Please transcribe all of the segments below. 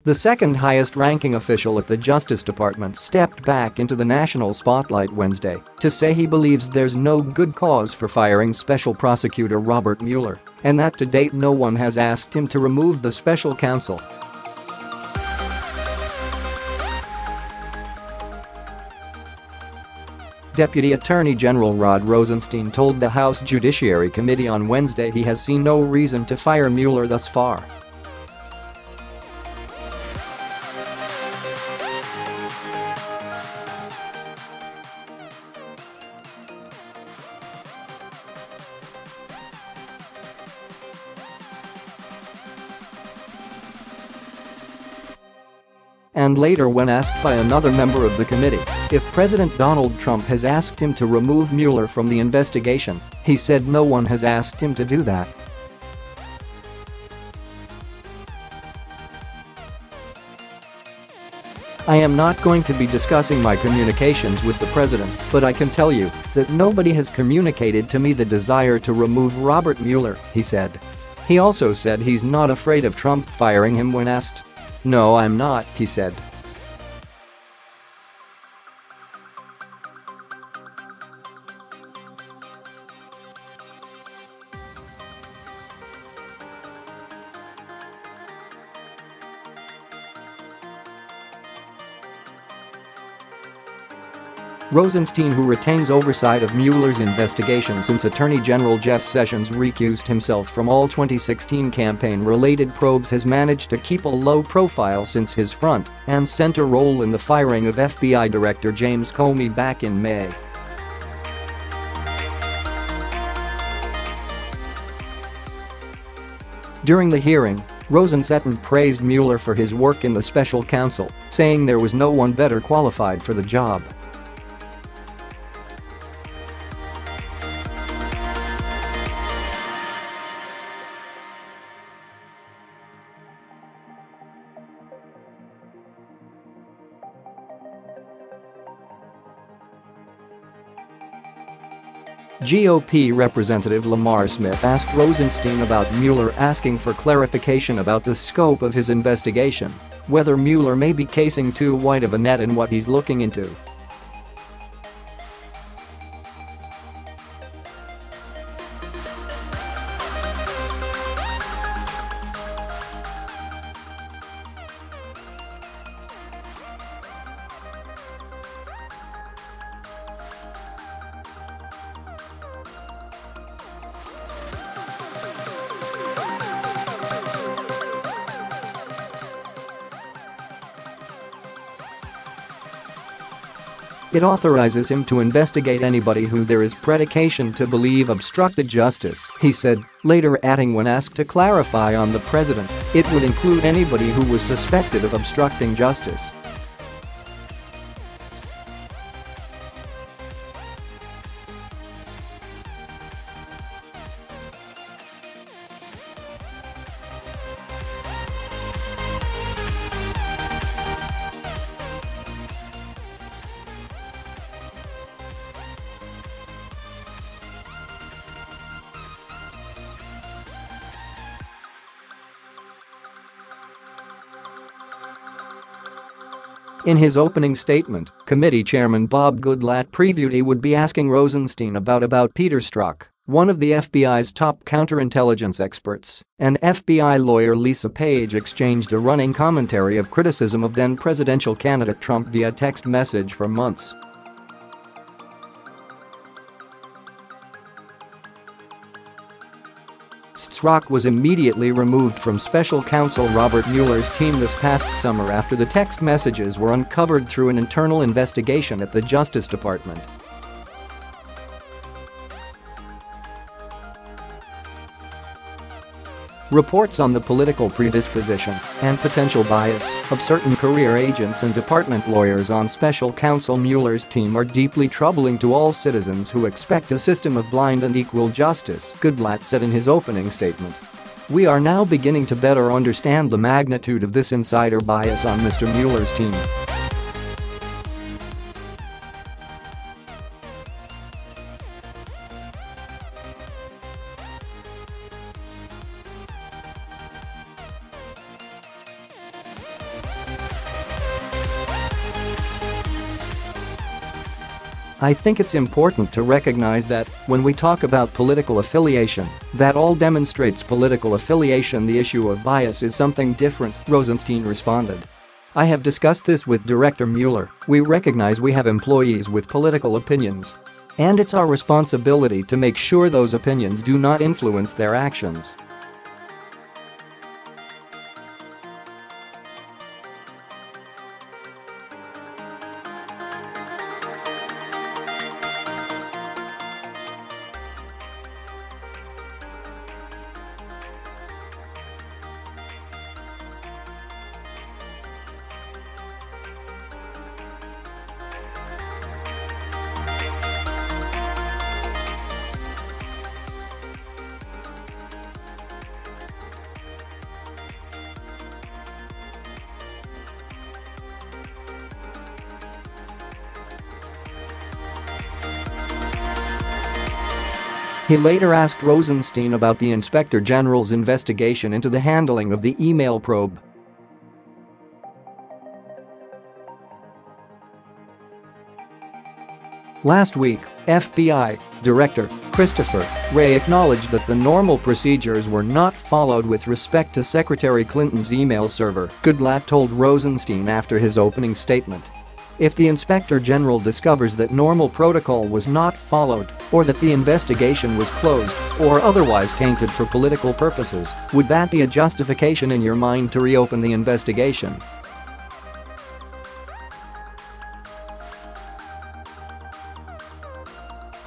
The second highest-ranking official at the Justice Department stepped back into the national spotlight Wednesday to say he believes there's no good cause for firing Special Prosecutor Robert Mueller and that to date no one has asked him to remove the special counsel. Deputy Attorney General Rod Rosenstein told the House Judiciary Committee on Wednesday he has seen no reason to fire Mueller thus far. And later, when asked by another member of the committee if President Donald Trump has asked him to remove Mueller from the investigation, he said no one has asked him to do that. I am not going to be discussing my communications with the president, but I can tell you that nobody has communicated to me the desire to remove Robert Mueller, he said. He also said he's not afraid of Trump firing him when asked. "No, I'm not," he said. Rosenstein, who retains oversight of Mueller's investigation since Attorney General Jeff Sessions recused himself from all 2016 campaign-related probes, has managed to keep a low profile since his front and center role in the firing of FBI Director James Comey back in May. During the hearing, Rosenstein praised Mueller for his work in the special counsel, saying there was no one better qualified for the job. GOP Representative Lamar Smith asked Rosenstein about Mueller, asking for clarification about the scope of his investigation, whether Mueller may be casing too wide of a net in what he's looking into. It authorizes him to investigate anybody who there is predication to believe obstructed justice, he said, later adding when asked to clarify on the president, it would include anybody who was suspected of obstructing justice. In his opening statement, committee chairman Bob Goodlatte previewed he would be asking Rosenstein about Peter Strzok, one of the FBI's top counterintelligence experts, and FBI lawyer Lisa Page exchanged a running commentary of criticism of then-presidential candidate Trump via text message for months. Strzok was immediately removed from special counsel Robert Mueller's team this past summer after the text messages were uncovered through an internal investigation at the Justice Department. Reports on the political predisposition and potential bias of certain career agents and department lawyers on special counsel Mueller's team are deeply troubling to all citizens who expect a system of blind and equal justice, Goodlatte said in his opening statement. We are now beginning to better understand the magnitude of this insider bias on Mr. Mueller's team. I think it's important to recognize that, when we talk about political affiliation, that all demonstrates political affiliation. The issue of bias is something different, Rosenstein responded. I have discussed this with Director Mueller. We recognize we have employees with political opinions. And it's our responsibility to make sure those opinions do not influence their actions. He later asked Rosenstein about the Inspector General's investigation into the handling of the email probe. Last week, FBI Director Christopher Wray acknowledged that the normal procedures were not followed with respect to Secretary Clinton's email server, Goodlatte told Rosenstein after his opening statement. If the Inspector General discovers that normal protocol was not followed, or that the investigation was closed or otherwise tainted for political purposes, would that be a justification in your mind to reopen the investigation?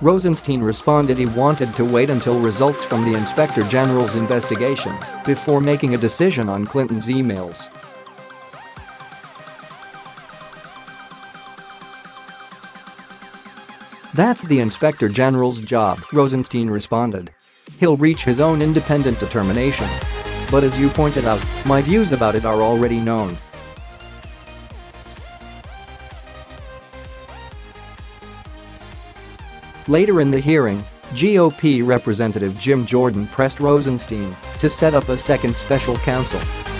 Rosenstein responded he wanted to wait until results from the Inspector General's investigation before making a decision on Clinton's emails. That's the Inspector General's job, Rosenstein responded. He'll reach his own independent determination. But as you pointed out, my views about it are already known. Later in the hearing, GOP Representative Jim Jordan pressed Rosenstein to set up a second special counsel.